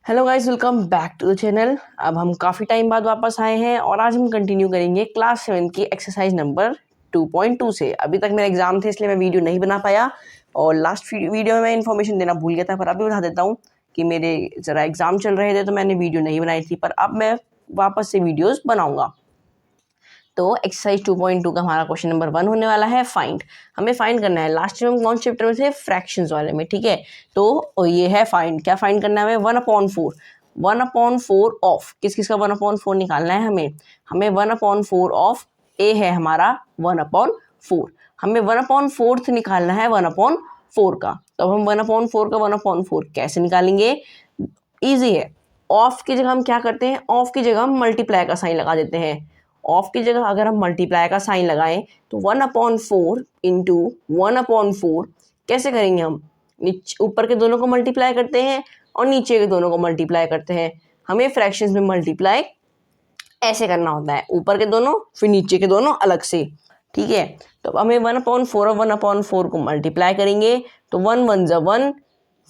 Hello guys, welcome back to the channel. अब हम काफ़ी टाइम बाद वापस आए हैं और आज हम कंटिन्यू करेंगे क्लास 7 की एक्सरसाइज नंबर 2.2 से। अभी तक मेरे एग्जाम थे इसलिए मैं वीडियो नहीं बना पाया और लास्ट वीडियो में मैं इन्फॉर्मेशन देना भूल गया था, पर अभी बता देता हूँ कि मेरे ज़रा एग्ज़ाम चल रहे थे तो मैंने वीडियो नहीं बनाई थी, पर अब मैं वापस से वीडियोज़ बनाऊँगा। तो एक्सरसाइज 2.2 का हमारा क्वेश्चन नंबर 1 होने वाला है फाइंड। हमें फाइंड करना है, लास्ट टाइम हम कौन चैप्टर में थे? फ्रैक्शंस वाले में, ठीक है। तो ये है फाइंड। क्या फाइंड करना है हमें? 1/4। 1/4 ऑफ किस किस का 1/4 निकालना है हमें 1/4 ऑफ ए है हमारा 1/4। हमें 1/4 निकालना है 1/4 का। तो अब हम 1/4 का 1/4 कैसे निकालेंगे? ईजी है। ऑफ की जगह हम क्या करते हैं? ऑफ की जगह हम मल्टीप्लाई का साइन लगा देते हैं। ऑफ की जगह अगर हम मल्टीप्लाई का साइन लगाएं तो 1/4 इंटू 1/4 कैसे करेंगे हम? ऊपर के दोनों को मल्टीप्लाई करते हैं और नीचे के दोनों को मल्टीप्लाई करते हैं। हमें फ्रैक्शंस में मल्टीप्लाई ऐसे करना होता है, ऊपर के दोनों फिर नीचे के दोनों अलग से, ठीक है। तो हमें 1/4 और 1/4 को मल्टीप्लाई करेंगे तो 1 1 जा 1,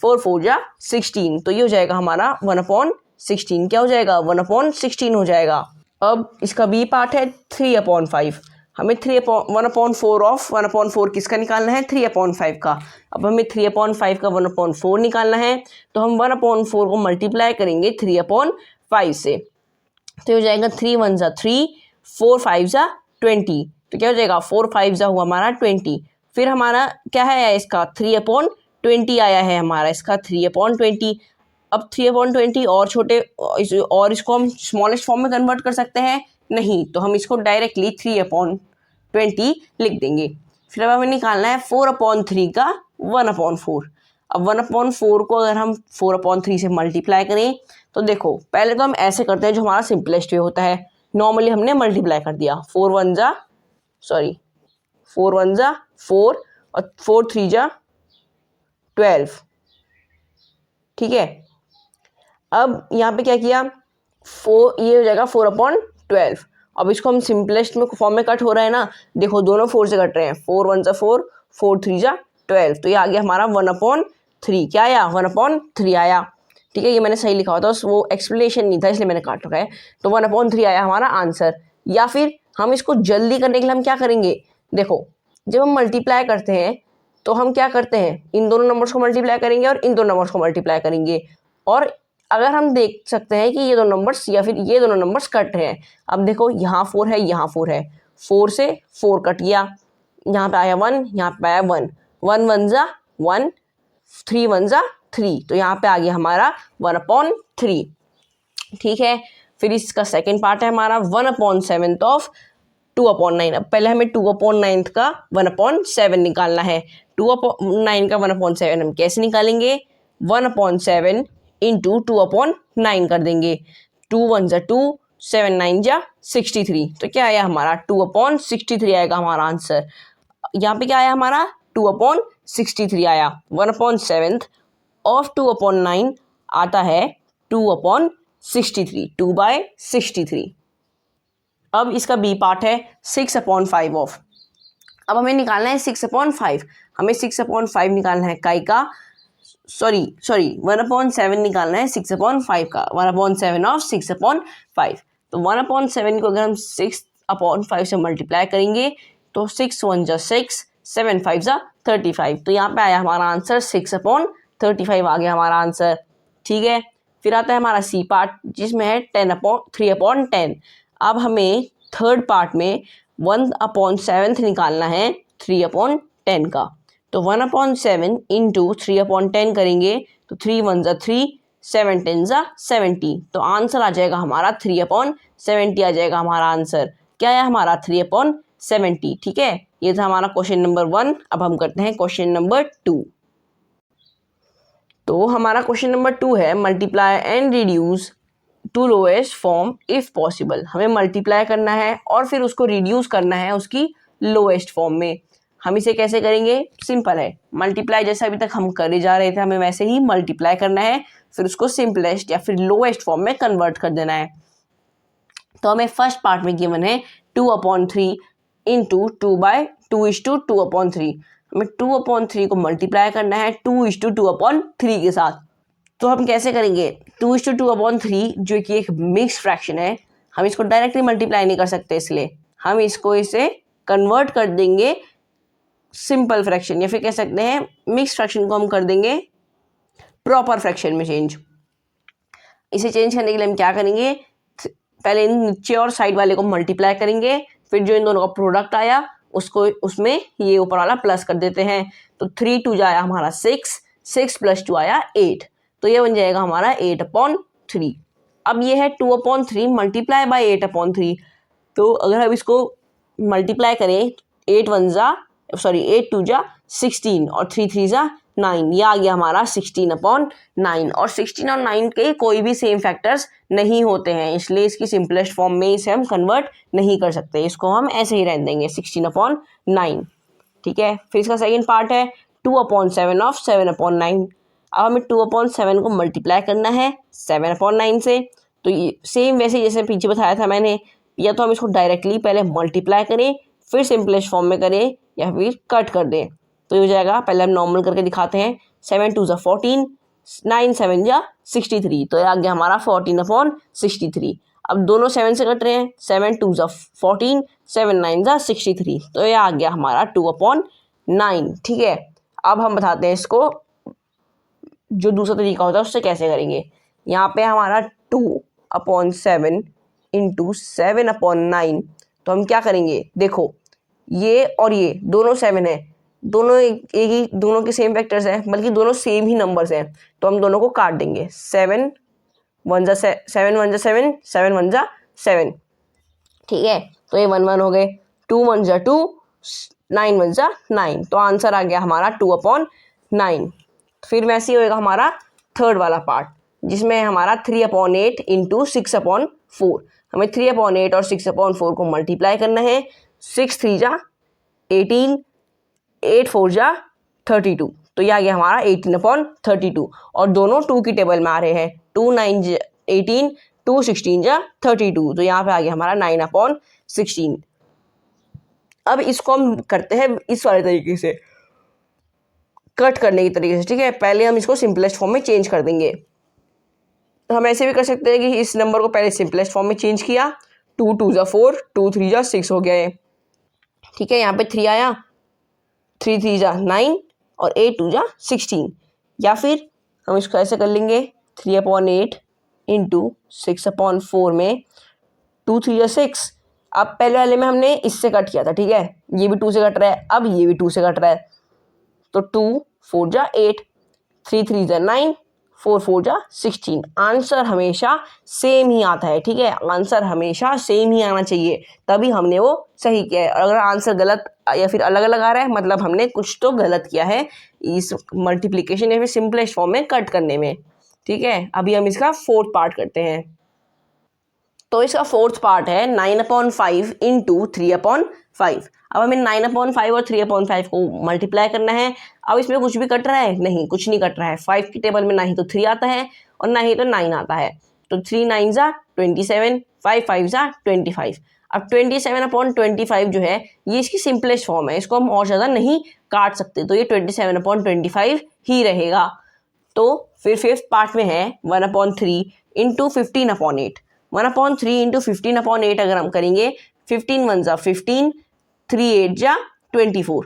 4 4 जा 16, तो ये हो जाएगा हमारा 1/16। क्या हो जाएगा? 1/16 हो जाएगा। अब इसका बी पार्ट है 3/5। हमें 1/4 ऑफ 1/4 किसका निकालना है? 3/5 का। अब हमें 3/5 का 1/4 निकालना है तो हम 1/4 को मल्टीप्लाई करेंगे 3/5 से, तो हो जाएगा 3 1 जा 3, 4 5 जा 20। तो क्या हो जाएगा? 4 5 जा हुआ हमारा 20। फिर हमारा क्या है इसका? 3/20 आया है हमारा इसका 3/20। अब 3/20 और छोटे और इसको हम स्मॉलेस्ट फॉर्म में कन्वर्ट कर सकते हैं? नहीं, तो हम इसको डायरेक्टली 3/20 लिख देंगे। फिर अब हमें निकालना है 4/3 का 1/4। अब 1/4 को अगर हम 4/3 से मल्टीप्लाई करें तो देखो, पहले तो हम ऐसे करते हैं जो हमारा सिंपलेस्ट वे होता है। नॉर्मली हमने मल्टीप्लाई कर दिया, 4 1 जा 4 और 4 3 जा 12, ठीक है। अब यहाँ पे क्या किया? 4, ये हो जाएगा 4/12। अब इसको हम सिंपलेस्ट में फॉर्म में कट हो रहा है ना, देखो दोनों 4 से कट रहे हैं। 4 1 जा 4, 4 3 जा 12, तो ये आ गया हमारा 1/3। क्या आया? 1/3 आया, ठीक है। ये मैंने सही लिखा होता, वो एक्सप्लेनेशन नहीं था इसलिए मैंने काट रखा है। तो 1/3 आया हमारा आंसर। या फिर हम इसको जल्दी करने के लिए हम क्या करेंगे? देखो, जब हम मल्टीप्लाई करते हैं तो हम क्या करते हैं? इन दोनों नंबर्स को मल्टीप्लाई करेंगे और इन दोनों नंबर्स को मल्टीप्लाई करेंगे। और अगर हम देख सकते हैं कि ये दोनों नंबर्स या फिर ये दोनों नंबर्स कट रहे हैं। अब देखो, यहाँ 4 है, यहाँ 4 है, 4 से 4 कट गया, यहाँ पे आया 1, यहाँ पे आया 1, 1 1 जा 1, 3 1 जा 3, तो यहाँ पे आ गया हमारा 1/3, ठीक है। फिर इसका सेकेंड पार्ट है हमारा 1/7 ऑफ 2/9। अब पहले हमें 2/9 का 1/7 निकालना है। 2/9 का 1/7 हम कैसे निकालेंगे? 1/7 इंटू 2/9 कर देंगे। 2 1 जा 2, 7 9 जा 63, तो क्या आया हमारा? 2/63 आएगा हमारा आंसर। यहाँ पे क्या आया हमारा? 2/63 आया। 1/7 ऑफ 2/9 आता है 2/63, 2/63। अब इसका बी पार्ट है 6/5 ऑफ। अब हमें निकालना है 6/5। हमें 6/5 निकालना है काई का, सॉरी 1/7 निकालना है 6/5 का। 1/7 ऑफ 6/5, तो 1/7 को अगर हम 6/5 से मल्टीप्लाई करेंगे तो 6 1 जा 6, 7 5 जा 35, तो यहाँ पे आया हमारा आंसर 6/35 आ गया हमारा आंसर, ठीक है। फिर आता है हमारा सी पार्ट जिसमें है 3/10। अब हमें थर्ड पार्ट में 1/7 निकालना है 3/10 का। तो 1/7 इंटू 3/10 करेंगे तो 3 1 जा 3, 7 10 जा 70, तो आंसर आ जाएगा हमारा 3/70 आ जाएगा हमारा आंसर। क्या है हमारा? 3/70, ठीक है। ये था हमारा क्वेश्चन नंबर 1। अब हम करते हैं क्वेश्चन नंबर 2। तो हमारा क्वेश्चन नंबर 2 है multiply and reduce to lowest form if possible. हमें मल्टीप्लाई करना है और फिर उसको रिड्यूस करना है उसकी लोएस्ट फॉर्म में। हम इसे कैसे करेंगे? सिंपल है, मल्टीप्लाई जैसे अभी तक हम करे जा रहे थे हमें वैसे ही मल्टीप्लाई करना है, फिर उसको सिंपलेस्ट या फिर लोएस्ट फॉर्म में कन्वर्ट कर देना है। तो हमें फर्स्ट पार्ट में गिवन है 2/3 इंटू 2/2:2/3। हमें 2/3 को मल्टीप्लाई करना है 2:2/3 के साथ। तो हम कैसे करेंगे, 2:2/3 जो कि एक मिक्स फ्रैक्शन है, हम इसको डायरेक्टली मल्टीप्लाई नहीं कर सकते, इसलिए हम इसको इसे कन्वर्ट कर देंगे सिंपल फ्रैक्शन, या फिर कह सकते हैं मिक्स फ्रैक्शन को हम कर देंगे प्रॉपर फ्रैक्शन में चेंज। इसे चेंज करने के लिए हम क्या करेंगे, पहले इन नीचे और साइड वाले को मल्टीप्लाई करेंगे, फिर जो इन दोनों का प्रोडक्ट आया उसको उसमें ये ऊपर वाला प्लस कर देते हैं। तो 3 2 आया हमारा 6, 6 + 2 आया 8, तो ये बन जाएगा हमारा 8/3। अब ये है 2/3 मल्टीप्लाई बाय 8/3। तो अगर हम इसको मल्टीप्लाई करें, 8 2 16 और 3 3 9, ये आ गया हमारा 16/9। और 16 और 9 के कोई भी सेम फैक्टर्स नहीं होते हैं, इसलिए इसकी सिंपलेस्ट फॉर्म में इसे हम कन्वर्ट नहीं कर सकते, इसको हम ऐसे ही रहने देंगे 16/9। ठीक है, फिर इसका सेकंड पार्ट है 2/7 ऑफ 7/9। अब हमें 2/7 को मल्टीप्लाई करना है 7/9 से। तो ये सेम वैसे जैसे पीछे बताया था मैंने, या तो हम इसको डायरेक्टली पहले मल्टीप्लाई करें फिर सिंपलेस्ट फॉर्म में करें, या फिर कट कर दें। तो ये हो जाएगा, पहले हम नॉर्मल करके दिखाते हैं। 7 2 14, 9 7 63, तो ये आ गया हमारा 14/63। अब दोनों 7 से कट रहे हैं, 7 2 14, 7 9 63, तो ये आ गया हमारा 2/9। ठीक है, अब हम बताते हैं इसको जो दूसरा तरीका होता है उससे कैसे करेंगे। यहाँ पे हमारा 2/7 इंटू 7/9, तो हम क्या करेंगे, देखो ये और ये दोनों 7 है, दोनों एक ही, दोनों के सेम वेक्टर्स हैं, बल्कि दोनों सेम ही नंबर्स हैं, तो हम दोनों को काट देंगे। 7 1 7 1 7, 7 1 7। ठीक है, तो ये 1 1 हो गए, 2 1 2, 9 1 9, तो आंसर आ गया हमारा 2/9। फिर वैसे ही होएगा हमारा थर्ड वाला पार्ट, जिसमें हमारा 3/8 इंटू 6/4। हमें 3/8 और 6/4 को मल्टीप्लाई करना है। 6 3 18, 8 4 32, तो ये आ गया हमारा 18/32। और दोनों 2 की टेबल में आ रहे हैं, 2 9 18, 2 16 32, तो यहाँ पे आ गया हमारा 9/16। अब इसको हम करते हैं इस वाले तरीके से, कट करने की तरीके से। ठीक है, पहले हम इसको सिंपलेस्ट फॉर्म में चेंज कर देंगे। तो हम ऐसे भी कर सकते हैं कि इस नंबर को पहले सिंपलेस्ट फॉर्म में चेंज किया, 2 2 4, 2 3 6 हो गया है। ठीक है, यहाँ पे 3 आया, 3 3 9 और 8 2 16। या फिर हम इसको ऐसे कर लेंगे, 3/8 इंटू 6/4 में 2 3 6। अब पहले वाले में हमने इससे कट किया था, ठीक है, ये भी 2 से कट रहा है, अब ये भी 2 से कट रहा है, तो 2 4 8, 3 3 9, 4 4 16। आंसर हमेशा सेम ही आता है। ठीक है, आंसर हमेशा सेम ही आना चाहिए, तभी हमने वो सही किया है। और अगर आंसर गलत या फिर अलग अलग आ रहा है, मतलब हमने कुछ तो गलत किया है इस मल्टीप्लिकेशन या फिर सिंपलेस्ट फॉर्म में कट करने में। ठीक है, अभी हम इसका फोर्थ पार्ट करते हैं। तो इसका फोर्थ पार्ट है 9/5 इंटू 3/5। अब हमें 9/5 और 3/5 को मल्टीप्लाई करना है। अब इसमें कुछ भी कट रहा है? नहीं, कुछ नहीं कट रहा है। 5 की टेबल में ना ही तो 3 आता है और ना ही तो 9 आता है, तो 3 9 27, 5 5 25। अब 27/25 जो है ये इसकी सिंपलेस्ट फॉर्म है, इसको हम और ज़्यादा नहीं काट सकते, तो ये 27/25 ही रहेगा। तो फिर फिफ्थ पार्ट में है 1/3 इंटू 15/8। 1/3 इंटू 15/8 अगर हम करेंगे, 15 1 15, 3 8 24।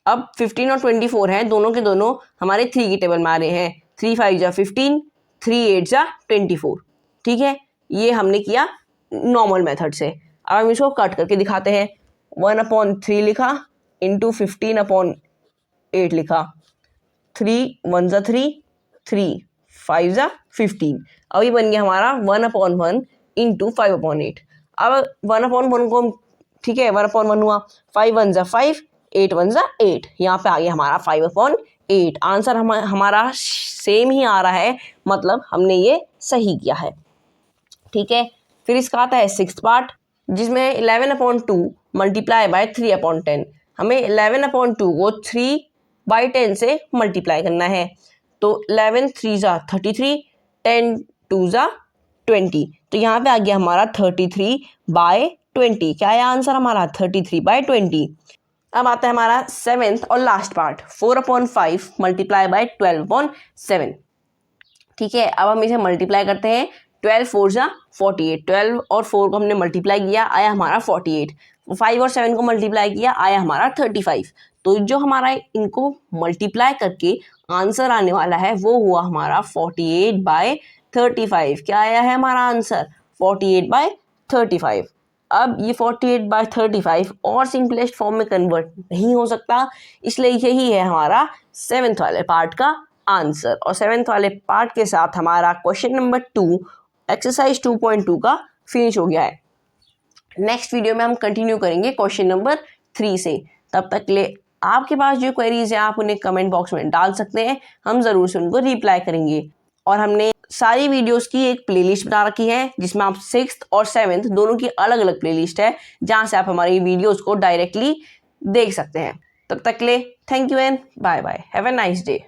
अब 15 और 24 हैं, दोनों के दोनों हमारे 3 की टेबल में आ रहे हैं। 3 5 15, 3 8 24। ठीक है, ये हमने किया नॉर्मल मेथड से। अब हम इसको कट करके दिखाते हैं। 1/3 लिखा इंटू 15/8 लिखा, 3 1 3, 3 5 15। अब ये बन गया हमारा 1/1 इंटू 5/8। अब 1/1 को हम, ठीक है, 1/1 हुआ, 5 1 5, 8 1 8, यहाँ पे आ गया हमारा 5/8। आंसर हमारा सेम ही आ रहा है, मतलब हमने ये सही किया है। ठीक है, फिर इसका आता है सिक्स्थ पार्ट, जिसमें 11/2 मल्टीप्लाई बाय 3/10। हमें 11/2 को 3/10 से मल्टीप्लाई करना है, तो 11 3 33, 10 2 20, तो यहाँ पे आ गया हमारा 33/20। क्या है आंसर हमारा? 33/20। अब आता है हमारा सेवेंथ और लास्ट पार्ट, 4/5 मल्टीप्लाई बाय 12/7। ठीक है, अब हम इसे मल्टीप्लाई करते हैं। 12 4 जा 48, 12 और 4 को हमने मल्टीप्लाई किया, आया हमारा 48। 5 और 7 को मल्टीप्लाई किया, आया हमारा 35। तो जो हमारा इनको मल्टीप्लाई करके आंसर आने वाला है वो हुआ हमारा 48/35। क्या आया है हमारा आंसर? 48/35। अब ये 48/35 और सिंपलेस्ट फॉर्म में कन्वर्ट नहीं हो सकता, इसलिए यही है हमारा 7th वाले पार्ट का आंसर। और 7th वाले पार्ट के साथ हमारा क्वेश्चन नंबर 2 एक्सरसाइज 2.2 का फिनिश हो गया है। नेक्स्ट वीडियो में हम कंटिन्यू करेंगे क्वेश्चन नंबर 3 से। तब तक के लिए आपके पास जो क्वेरीज है आप उन्हें कमेंट बॉक्स में डाल सकते हैं, हम ज़रूर से उनको रिप्लाई करेंगे। और हमने सारी वीडियोस की एक प्लेलिस्ट बना रखी है जिसमें आप 6th और 7th दोनों की अलग अलग प्लेलिस्ट है, जहां से आप हमारी वीडियोस को डायरेक्टली देख सकते हैं। तब तक के लिए thank you and bye bye, have a nice day.